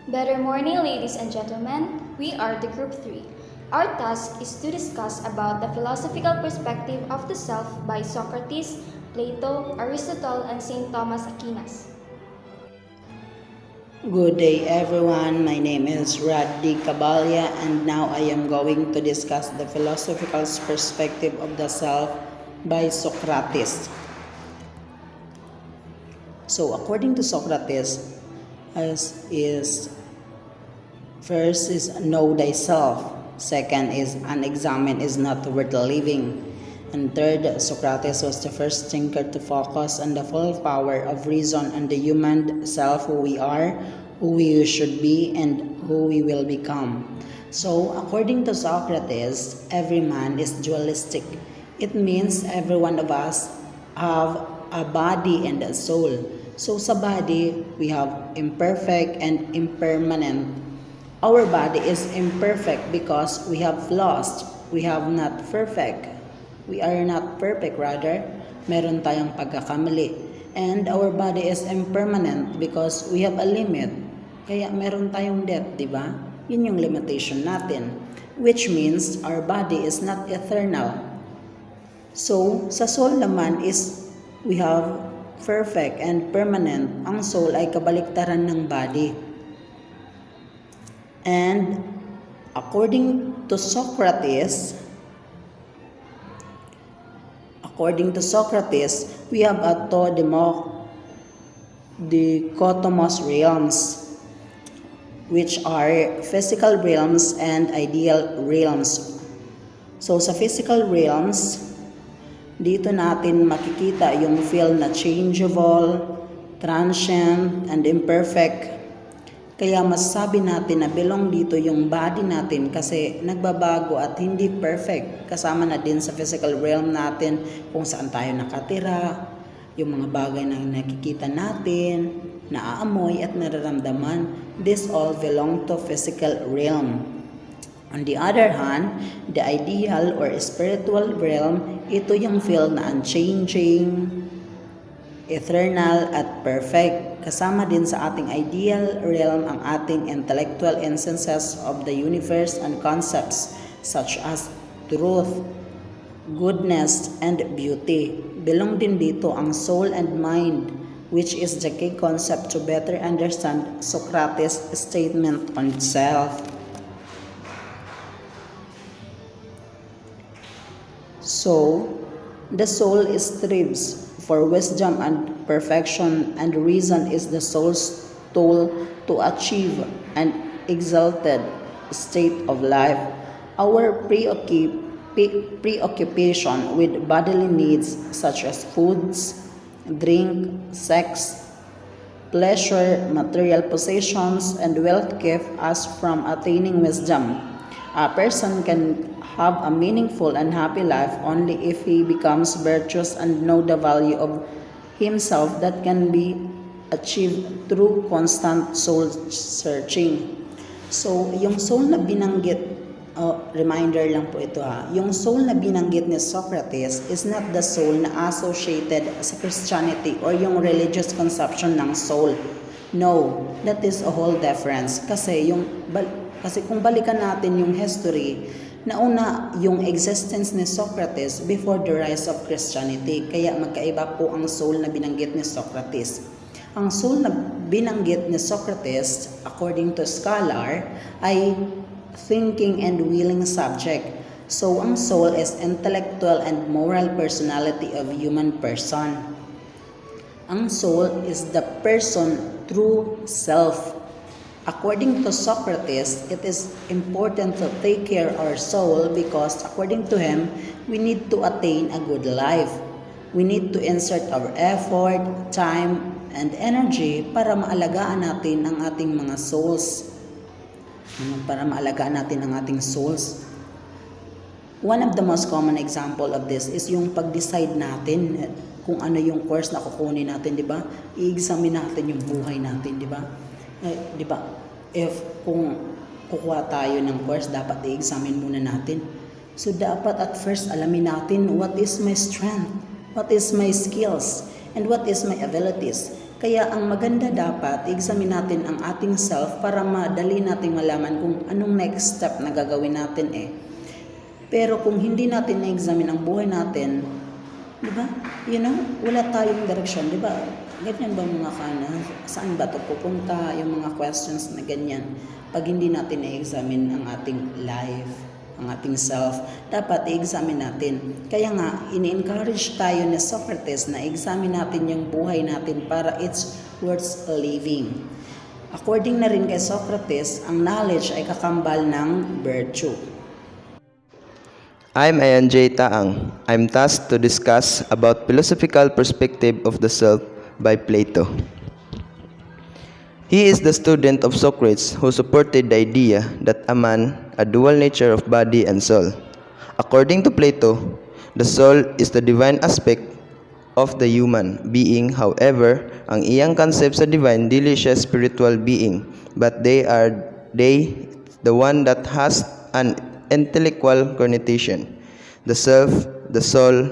Better morning, ladies and gentlemen. We are the Group 3. Our task is to discuss about the philosophical perspective of the self by Socrates, Plato, Aristotle, and St. Thomas Aquinas. Good day everyone, my name is Raddi Cabalya and now I am going to discuss the philosophical perspective of the self by Socrates. So according to Socrates, first is know thyself, second is unexamined is not worth living, and third, Socrates was the first thinker to focus on the full power of reason on the human self, who we are, who we should be, and who we will become. So, according to Socrates, every man is dualistic. It means every one of us have a body and a soul. So, sa body, we have imperfect and impermanent. Our body is imperfect because we have flaws. We have not perfect. We are not perfect, rather. Meron tayong pagkakamali. And our body is impermanent because we have a limit. Kaya meron tayong death, di ba? Yun yung limitation natin. Which means our body is not eternal. So, sa soul naman is we have perfect and permanent. Ang soul ay kabaliktaran ng body. And according to Socrates, we have a two dichotomous realms, which are physical realms and ideal realms. So sa physical realms, dito natin makikita yung feel na changeable, transient, and imperfect. Kaya masasabi natin na belong dito yung body natin kasi nagbabago at hindi perfect. Kasama na din sa physical realm natin kung saan tayo nakatira, yung mga bagay na nakikita natin, naaamoy at nararamdaman. This all belong to physical realm. On the other hand, the ideal or spiritual realm, ito yung feel na unchanging, eternal at perfect. Kasama din sa ating ideal realm ang ating intellectual essences of the universe and concepts such as truth, goodness, and beauty. Belong din dito ang soul and mind, which is the key concept to better understand Socrates' statement on self. So, the soul strives for wisdom and perfection, and reason is the soul's tool to achieve an exalted state of life. Our preoccupation with bodily needs such as foods, drink, sex, pleasure, material possessions, and wealth keep us from attaining wisdom. A person can have a meaningful and happy life only if he becomes virtuous and know the value of himself that can be achieved through constant soul searching. So, yung soul na binanggit, reminder lang po ito ha, yung soul na binanggit ni Socrates is not the soul na associated sa Christianity or yung religious conception ng soul. No, that is a whole difference. Kasi kung balikan natin yung history, nauna yung existence ni Socrates before the rise of Christianity. Kaya magkaiba po ang soul na binanggit ni Socrates. Ang soul na binanggit ni Socrates, according to scholar, ay thinking and willing subject. So ang soul is intellectual and moral personality of human person. Ang soul is the person true self. According to Socrates, it is important to take care of our soul because according to him, we need to attain a good life. We need to insert our effort, time, and energy para maalagaan natin ang ating mga souls. One of the most common example of this is yung pag-decide natin kung ano yung course na kukunin natin, di ba? I-examine natin yung buhay natin, di ba? Di ba? If kung kukuha tayo ng course, dapat i-examine muna natin. So dapat at first alamin natin what is my strength, what is my skills, and what is my abilities. Kaya ang maganda dapat, i-examine natin ang ating self para madali nating malaman kung anong next step na gagawin natin Pero kung hindi natin na-examine ang buhay natin, di ba? Wala tayong direksyon, di ba? Ganyan ba mga saan ba ito pupunta, yung mga questions na ganyan. Pag hindi natin na-examine ang ating life, ang ating self, dapat i-examine natin. Kaya nga, ini-encourage tayo ni Socrates na i-examine natin yung buhay natin para it's worth living. According na rin kay Socrates, ang knowledge ay kakambal ng virtue. I'm Ayan J. Taang. I'm tasked to discuss about philosophical perspective of the self by Plato. He is the student of Socrates who supported the idea that a man a dual nature of body and soul. According to Plato, the soul is the divine aspect of the human being. However, ang iyang concept sa divine dili siya spiritual being, but they the one that has an intellectual connotation. The self, the soul,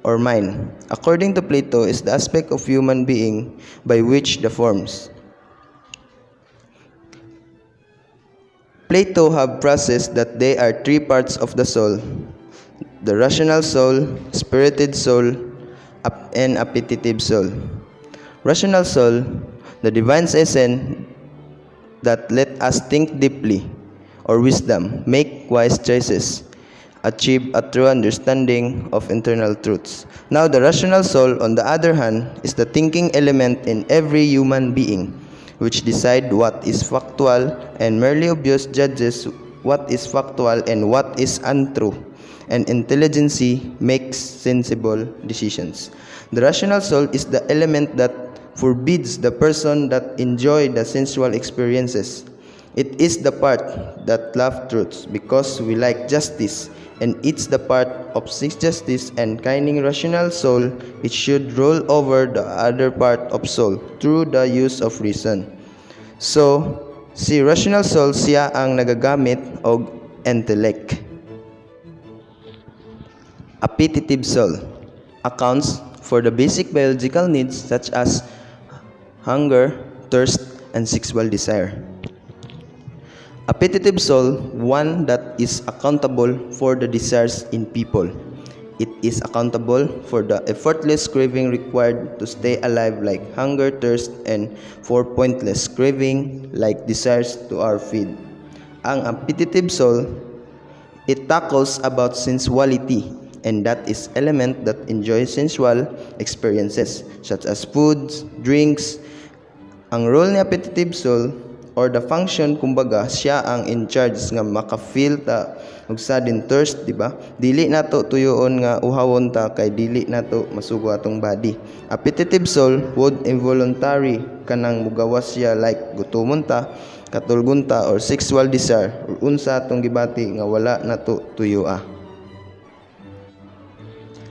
or mind, according to Plato, is the aspect of human being by which the forms. Plato have processed that there are three parts of the soul: the rational soul, spirited soul, and appetitive soul. Rational soul, the divine essence that let us think deeply, or wisdom, make wise choices, achieve a true understanding of internal truths. Now, the rational soul, on the other hand, is the thinking element in every human being, which decide what is factual and merely obvious judges what is factual and what is untrue, and intelligence makes sensible decisions. The rational soul is the element that forbids the person that enjoy the sensual experiences. It is the part that love truths because we like justice, and it's the part of seek justice and kinding rational soul. It should rule over the other part of soul through the use of reason. So, si rational soul siya ang nagagamit og intellect. Appetitive soul accounts for the basic biological needs such as hunger, thirst, and sexual desire. Appetitive soul, one that is accountable for the desires in people. It is accountable for the effortless craving required to stay alive, like hunger, thirst, and for pointless craving like desires to our feed. Ang appetitive soul, it tackles about sensuality, and that is element that enjoy sensual experiences such as foods, drinks. Ang role ni appetitive soul or the function, kumbaga siya ang in charge nga maka-feel ta og sudden thirst, di ba? Dili nato tuyoon nga uhawon ta kay dili nato masugo atong body. Appetitive soul would involuntary kanang mugawas siya like gutomon ta, katulgon ta, or sexual desire or unsa atong gibati nga wala nato tuyoa.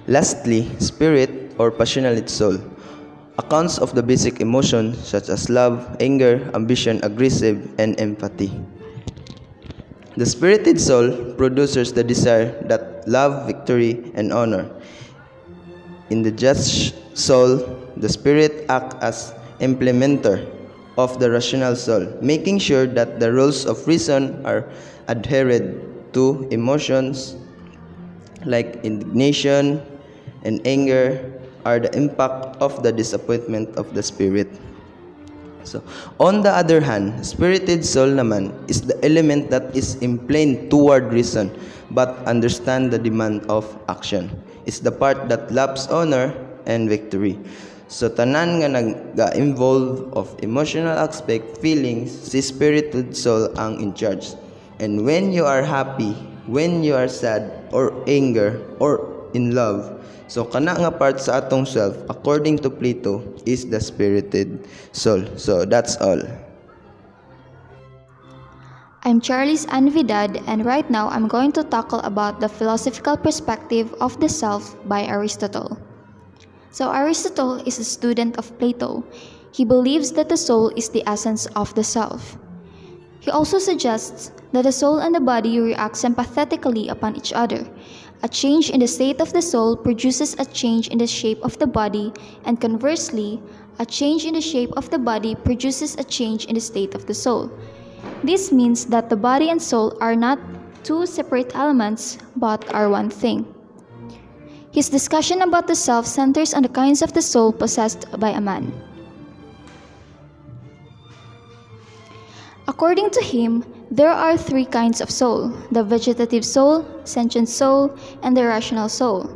Lastly, spirit or passionate soul accounts of the basic emotions such as love, anger, ambition, aggressive, and empathy. The spirited soul produces the desire that love, victory, and honor. In the just soul, the spirit acts as implementer of the rational soul, making sure that the rules of reason are adhered to. Emotions like indignation and anger are the impact of the disappointment of the spirit. So, on the other hand, spirited soul naman is the element that is inclined toward reason but understand the demand of action. It's the part that loves honor and victory. So, tanan nga nag-involve of emotional aspect, feelings, si spirited soul ang in charge. And when you are happy, when you are sad, or anger, or in love, so kana nga part sa atong self, according to Plato, is the spirited soul. So that's all. I'm Charlize Anvidad, and right now I'm going to tackle about the philosophical perspective of the self by Aristotle. So Aristotle is a student of Plato. He believes that the soul is the essence of the self. He also suggests that the soul and the body react sympathetically upon each other. A change in the state of the soul produces a change in the shape of the body, and conversely, a change in the shape of the body produces a change in the state of the soul. This means that the body and soul are not two separate elements, but are one thing. His discussion about the self centers on the kinds of the soul possessed by a man. According to him, there are three kinds of soul: the vegetative soul, sentient soul, and the rational soul.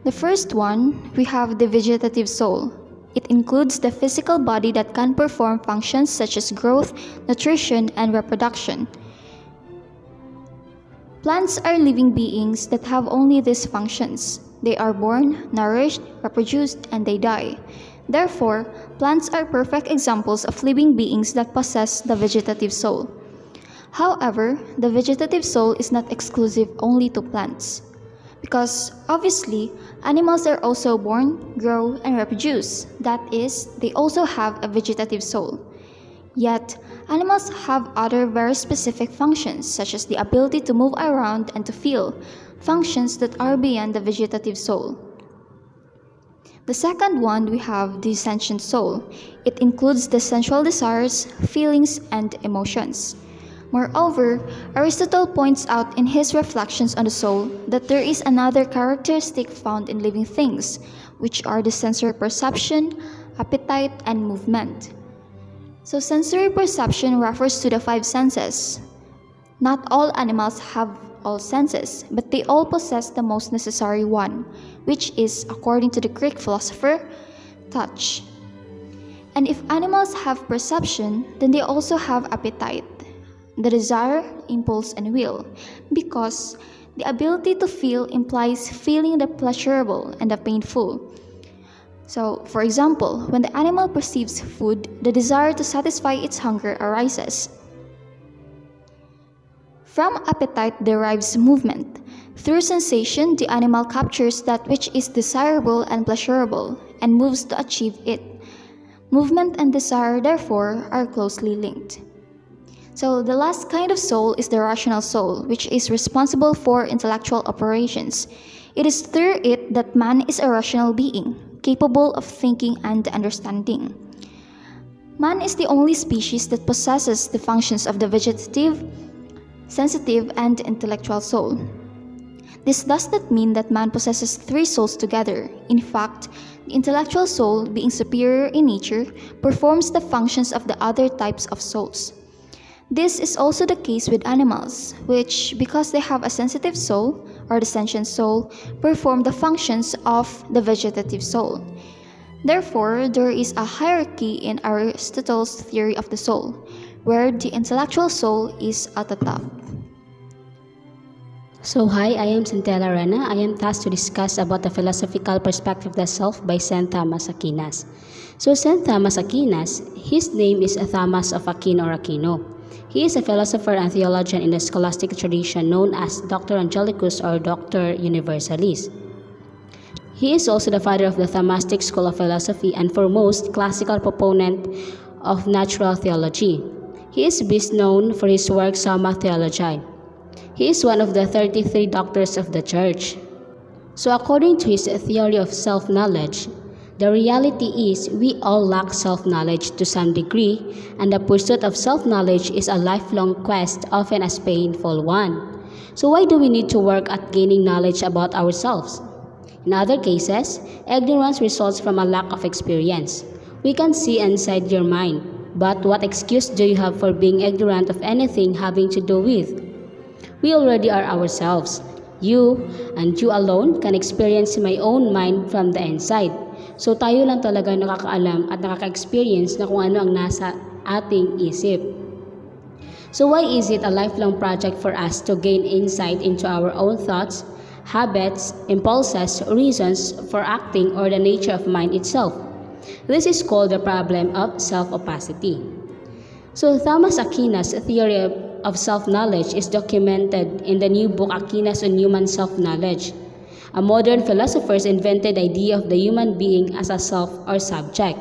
The first one, we have the vegetative soul. It includes the physical body that can perform functions such as growth, nutrition, and reproduction. Plants are living beings that have only these functions. They are born, nourished, reproduced, and they die. Therefore, plants are perfect examples of living beings that possess the vegetative soul. However, the vegetative soul is not exclusive only to plants, because obviously, animals are also born, grow, and reproduce. That is, they also have a vegetative soul. Yet, animals have other very specific functions, such as the ability to move around and to feel, functions that are beyond the vegetative soul. The second one, we have the sentient soul. It includes the sensual desires, feelings, and emotions. Moreover, Aristotle points out in his reflections on the soul that there is another characteristic found in living things, which are the sensory perception, appetite, and movement. So sensory perception refers to the five senses. Not all animals have all senses, but they all possess the most necessary one, which is, according to the Greek philosopher, touch. And if animals have perception, then they also have appetite, the desire, impulse, and will, because the ability to feel implies feeling the pleasurable and the painful. So, for example, when the animal perceives food, the desire to satisfy its hunger arises. From appetite derives movement. Through sensation, the animal captures that which is desirable and pleasurable and moves to achieve it. Movement and desire, therefore, are closely linked. So, the last kind of soul is the rational soul, which is responsible for intellectual operations. It is through it that man is a rational being, capable of thinking and understanding. Man is the only species that possesses the functions of the vegetative, sensitive, and intellectual soul. This does not mean that man possesses three souls together. In fact, the intellectual soul, being superior in nature, performs the functions of the other types of souls. This is also the case with animals, which, because they have a sensitive soul, or the sentient soul, perform the functions of the vegetative soul. Therefore, there is a hierarchy in Aristotle's theory of the soul, where the intellectual soul is at the top. So hi, I am Centella Rena. I am tasked to discuss about the philosophical perspective of the self by St. Thomas Aquinas. So St. Thomas Aquinas, his name is Thomas of Aquino or Aquino. He is a philosopher and theologian in the scholastic tradition known as Doctor Angelicus or Doctor Universalis. He is also the father of the Thomistic school of philosophy and foremost classical proponent of natural theology. He is best known for his work Summa Theologiae. He is one of the 33 doctors of the Church. So according to his theory of self-knowledge, the reality is we all lack self-knowledge to some degree, and the pursuit of self-knowledge is a lifelong quest, often a painful one. So why do we need to work at gaining knowledge about ourselves? In other cases, ignorance results from a lack of experience. We can see inside your mind, but what excuse do you have for being ignorant of anything having to do with? We already are ourselves. You and you alone can experience my own mind from the inside. So tayo lang talaga nakakaalam at nakaka-experience na kung ano ang nasa ating isip. So why is it a lifelong project for us to gain insight into our own thoughts, habits, impulses, reasons for acting, or the nature of mind itself? This is called the problem of self-opacity. So Thomas Aquinas' theory of self-knowledge is documented in the new book Aquinas on Human Self-Knowledge. A modern philosophers invented the idea of the human being as a self or subject.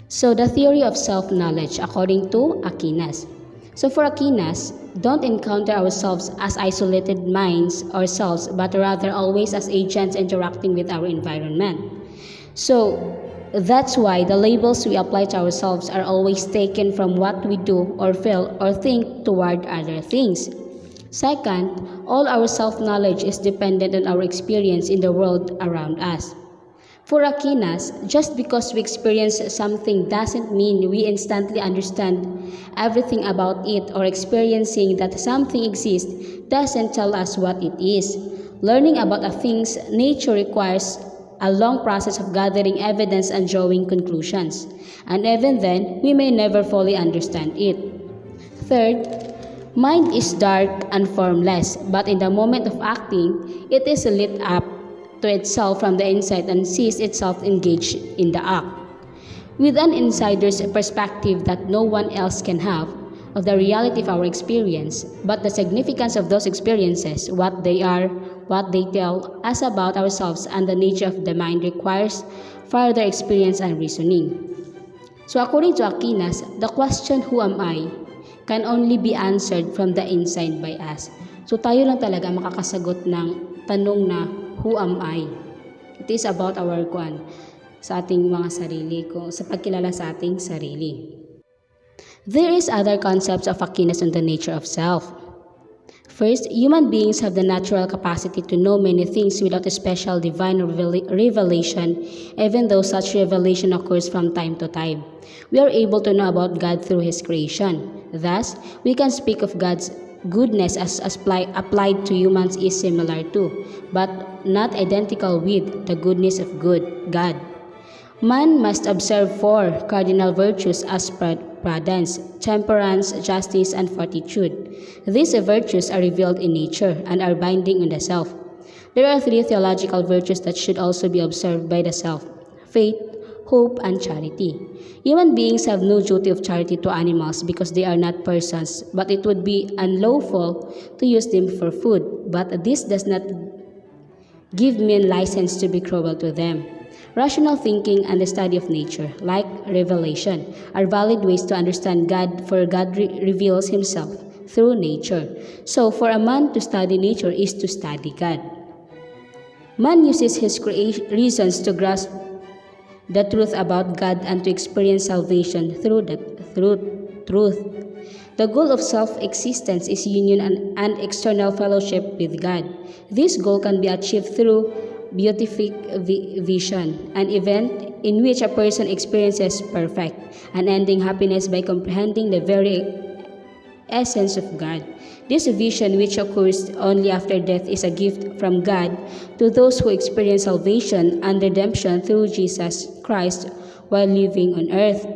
So the theory of self-knowledge according to Aquinas. So for Aquinas, don't encounter ourselves as isolated minds or selves, but rather always as agents interacting with our environment. So that's why the labels we apply to ourselves are always taken from what we do or feel or think toward other things. Second, all our self-knowledge is dependent on our experience in the world around us. For Aquinas, just because we experience something doesn't mean we instantly understand everything about it, or experiencing that something exists doesn't tell us what it is. Learning about a thing's nature requires a long process of gathering evidence and drawing conclusions, and even then, we may never fully understand it. Third, mind is dark and formless, but in the moment of acting, it is lit up to itself from the inside and sees itself engaged in the act. With an insider's perspective that no one else can have of the reality of our experience, but the significance of those experiences, what they are, what they tell us about ourselves, and the nature of the mind requires further experience and reasoning. So according to Aquinas, the question, who am I, can only be answered from the inside by us. So tayo lang talaga makakasagot ng tanong na, who am I? It is about our sa ating mga sarili, sa pagkilala sa ating sarili. There is other concepts of Aquinas on the nature of self. First, human beings have the natural capacity to know many things without a special divine revelation, even though such revelation occurs from time to time. We are able to know about God through His creation. Thus, we can speak of God's goodness as applied to humans is similar to, but not identical with, the goodness of God. Man must observe 4 cardinal virtues as prudence, temperance, justice, and fortitude. These virtues are revealed in nature and are binding on the self. There are 3 theological virtues that should also be observed by the self: faith, hope, and charity. Human beings have no duty of charity to animals because they are not persons, but it would be unlawful to use them for food. But this does not give men license to be cruel to them. Rational thinking and the study of nature, like revelation, are valid ways to understand God, for God reveals Himself through nature. So, for a man to study nature is to study God. Man uses his reasons to grasp the truth about God and to experience salvation through truth. The goal of self-existence is union and external fellowship with God. This goal can be achieved through beatific vision, an event in which a person experiences perfect, unending happiness by comprehending the very essence of God. This vision, which occurs only after death, is a gift from God to those who experience salvation and redemption through Jesus Christ while living on earth.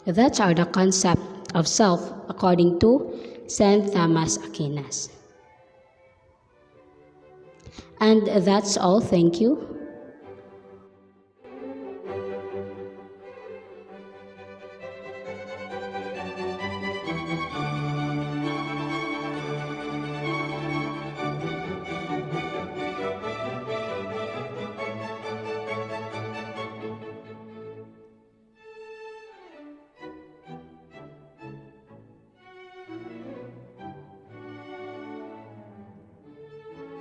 That's the concept of self according to St. Thomas Aquinas. And that's all. Thank you.